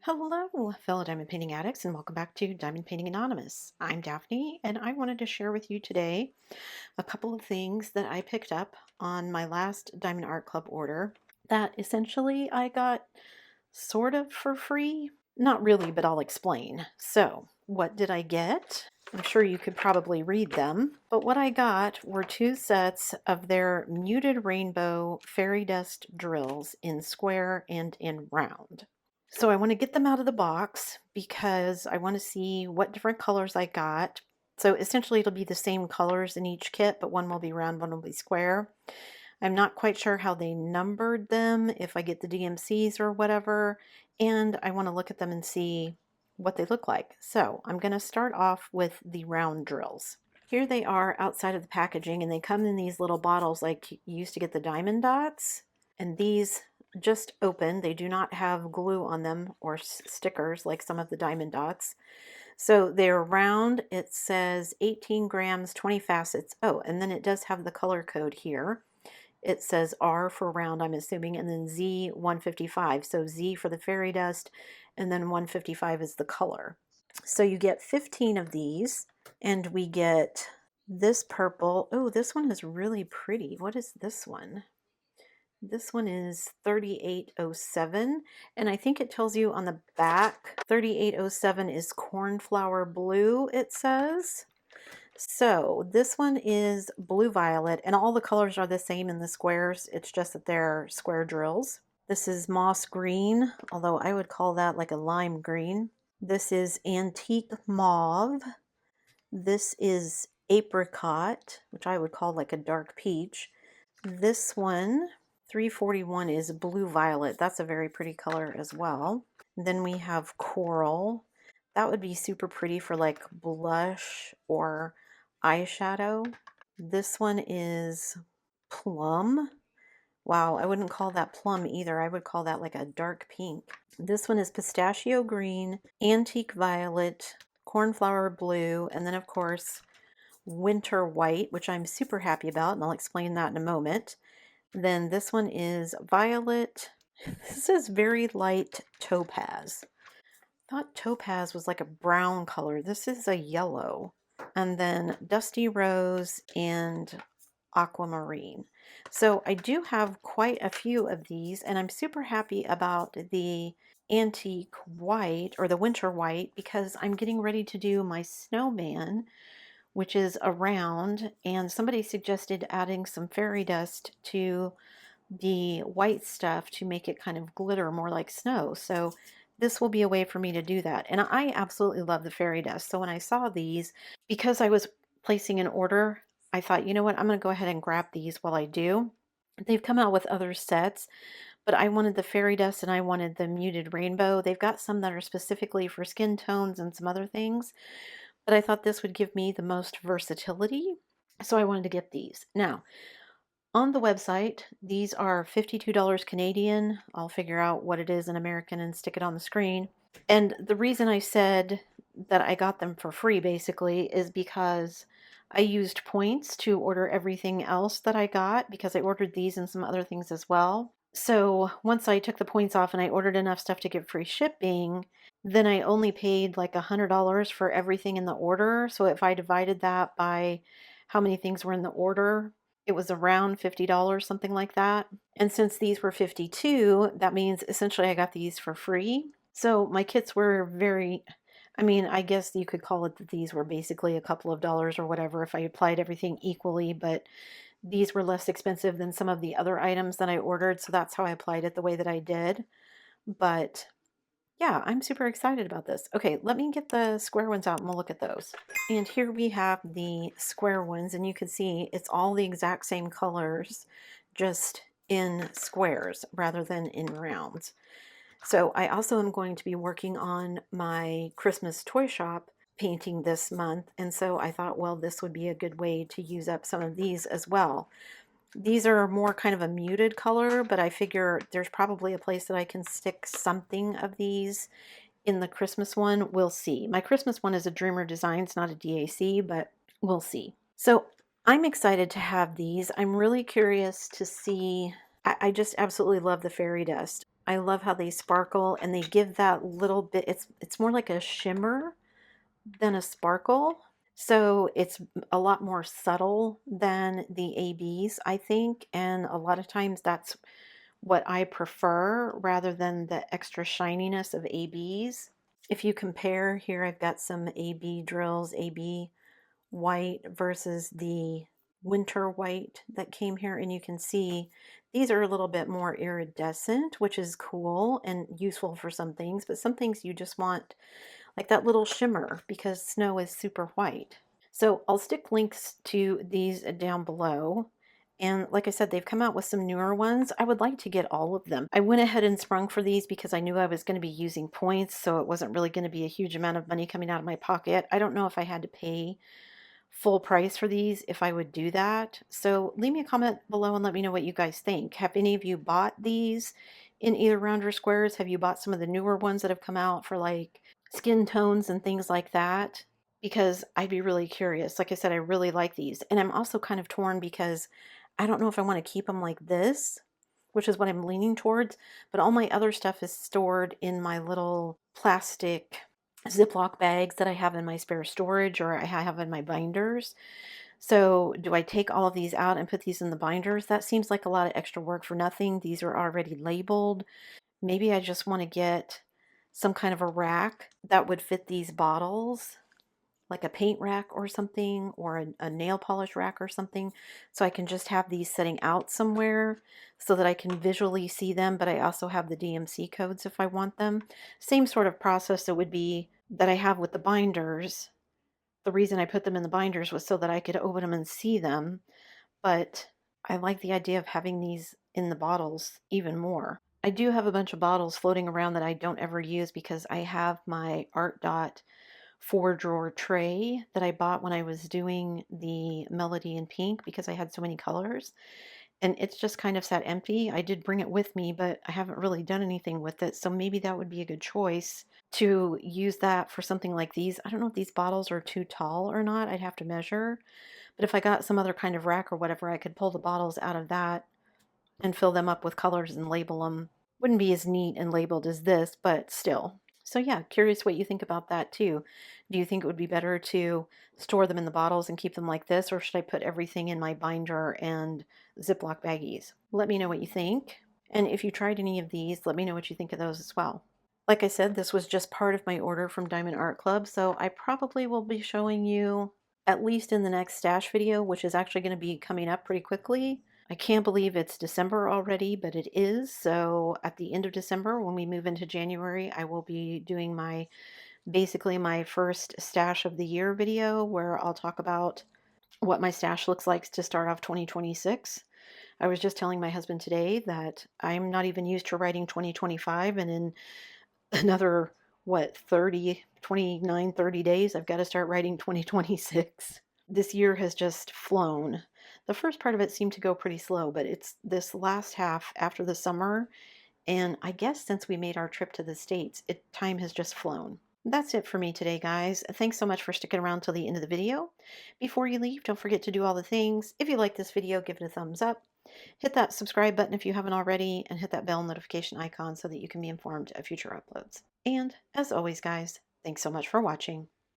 Hello, fellow diamond painting addicts, and welcome back to Diamond Painting Anonymous. I'm Daphne, and I wanted to share with you today a couple of things that I picked up on my last Diamond Art Club order that essentially I got sort of for free. Not really, but I'll explain. So, what did I get? I'm sure you could probably read them, but what I got were two sets of their muted rainbow fairy dust drills in square and in round. So I want to get them out of the box because I want to see what different colors I got. So essentially it'll be the same colors in each kit, but one will be round, one will be square. I'm not quite sure how they numbered them, if I get the DMCs or whatever, and I want to look at them and see what they look like. So I'm going to start off with the round drills. Here they are outside of the packaging, and they come in these little bottles like you used to get the diamond dots, and these just open. They do not have glue on them or stickers like some of the diamond dots. So they're round. It says 18 grams, 20 facets. Oh, and then it does have the color code here. It says R for round, I'm assuming, and then Z 155. So Z for the fairy dust, and then 155 is the color. So you get 15 of these, and we get this purple. Oh, this one is really pretty. What is this one? This one is 3807, and I think it tells you on the back 3807 is cornflower blue, it says. So this one is blue violet, and all the colors are the same in the squares. It's just that they're square drills. This is moss green, although I would call that like a lime green. This is antique mauve. This is apricot, which I would call like a dark peach. This one, 341, is blue violet. That's a very pretty color as well. Then we have coral. That would be super pretty for like blush or eyeshadow. This one is plum. Wow, I wouldn't call that plum either. I would call that like a dark pink. This one is pistachio green, antique violet, cornflower blue, and then of course winter white, which I'm super happy about, and I'll explain that in a moment. Then this one is violet. This is very light topaz. I thought topaz was like a brown color. This is a yellow. And then dusty rose and aquamarine. So I do have quite a few of these, and I'm super happy about the antique white or the winter white because I'm getting ready to do my snowman, which is a round, and somebody suggested adding some fairy dust to the white stuff to make it kind of glitter more like snow. So this will be a way for me to do that. And I absolutely love the fairy dust. So when I saw these, because I was placing an order, I thought, you know what, I'm going to go ahead and grab these while I do. They've come out with other sets, but I wanted the fairy dust and I wanted the muted rainbow. They've got some that are specifically for skin tones and some other things, but I thought this would give me the most versatility. So I wanted to get these. Now, on the website, these are $52 Canadian. I'll figure out what it is in American and stick it on the screen. And the reason I said that I got them for free basically is because I used points to order everything else that I got because I ordered these and some other things as well. So once I took the points off and I ordered enough stuff to get free shipping, then I only paid like $100 for everything in the order. So if I divided that by how many things were in the order, it was around $50, something like that. And since these were 52, that means essentially I got these for free. So my kits were very, I mean, I guess you could call it that these were basically a couple of dollars or whatever if I applied everything equally, but these were less expensive than some of the other items that I ordered, so that's how I applied it the way that I did. But yeah, I'm super excited about this. Okay, let me get the square ones out and we'll look at those. And here we have the square ones, and you can see it's all the exact same colors, just in squares rather than in rounds. So I also am going to be working on my Christmas toy shop painting this month, and so I thought, well, this would be a good way to use up some of these as well. These are more kind of a muted color, but I figure there's probably a place that I can stick something of these in the Christmas one. We'll see. My Christmas one is a Dreamer Designs, not a DAC, but we'll see. So I'm excited to have these. I'm really curious to see. I just absolutely love the fairy dust. I love how they sparkle and they give that little bit, it's more like a shimmer than a sparkle. So it's a lot more subtle than the ABs, I think. And a lot of times that's what I prefer rather than the extra shininess of ABs. If you compare here, I've got some AB drills, AB white versus the winter white that came here, and you can see these are a little bit more iridescent, which is cool and useful for some things, but some things you just want like that little shimmer because snow is super white. So I'll stick links to these down below. And like I said, they've come out with some newer ones. I would like to get all of them. I went ahead and sprung for these because I knew I was going to be using points, so it wasn't really going to be a huge amount of money coming out of my pocket. I don't know if I had to pay full price for these if I would do that. So leave me a comment below and let me know what you guys think. Have any of you bought these in either round or squares? Have you bought some of the newer ones that have come out for like skin tones and things like that? Because I'd be really curious. Like I said, I really like these. And I'm also kind of torn because I don't know if I want to keep them like this, which is what I'm leaning towards, but all my other stuff is stored in my little plastic Ziploc bags that I have in my spare storage or I have in my binders. So do I take all of these out and put these in the binders? That seems like a lot of extra work for nothing. These are already labeled. Maybe I just want to get some kind of a rack that would fit these bottles, like a paint rack or something, or a nail polish rack or something, so I can just have these sitting out somewhere so that I can visually see them, but I also have the DMC codes if I want them. Same sort of process it would be that I have with the binders. The reason I put them in the binders was so that I could open them and see them, but I like the idea of having these in the bottles even more. I do have a bunch of bottles floating around that I don't ever use because I have my Art Dot 4-drawer tray that I bought when I was doing the Melody in Pink because I had so many colors. And it's just kind of sat empty. I did bring it with me, but I haven't really done anything with it. So maybe that would be a good choice to use that for something like these. I don't know if these bottles are too tall or not. I'd have to measure. But if I got some other kind of rack or whatever, I could pull the bottles out of that and fill them up with colors and label them. Wouldn't be as neat and labeled as this, but still. So yeah, curious what you think about that too. Do you think it would be better to store them in the bottles and keep them like this, or should I put everything in my binder and Ziploc baggies? Let me know what you think. And if you tried any of these, let me know what you think of those as well. Like I said, this was just part of my order from Diamond Art Club, so I probably will be showing you at least in the next stash video, which is actually going to be coming up pretty quickly. I can't believe it's December already, but it is. So at the end of December, when we move into January, I will be doing my basically my first stash of the year video where I'll talk about what my stash looks like to start off 2026. I was just telling my husband today that I'm not even used to writing 2025, and in another, what, 30, 29, 30 days, I've got to start writing 2026. This year has just flown. The first part of it seemed to go pretty slow, but it's this last half after the summer, and I guess since we made our trip to the States, time has just flown. That's it for me today, guys. Thanks so much for sticking around till the end of the video. Before you leave, don't forget to do all the things. If you like this video, give it a thumbs up. Hit that subscribe button if you haven't already, and hit that bell notification icon so that you can be informed of future uploads. And as always, guys, thanks so much for watching.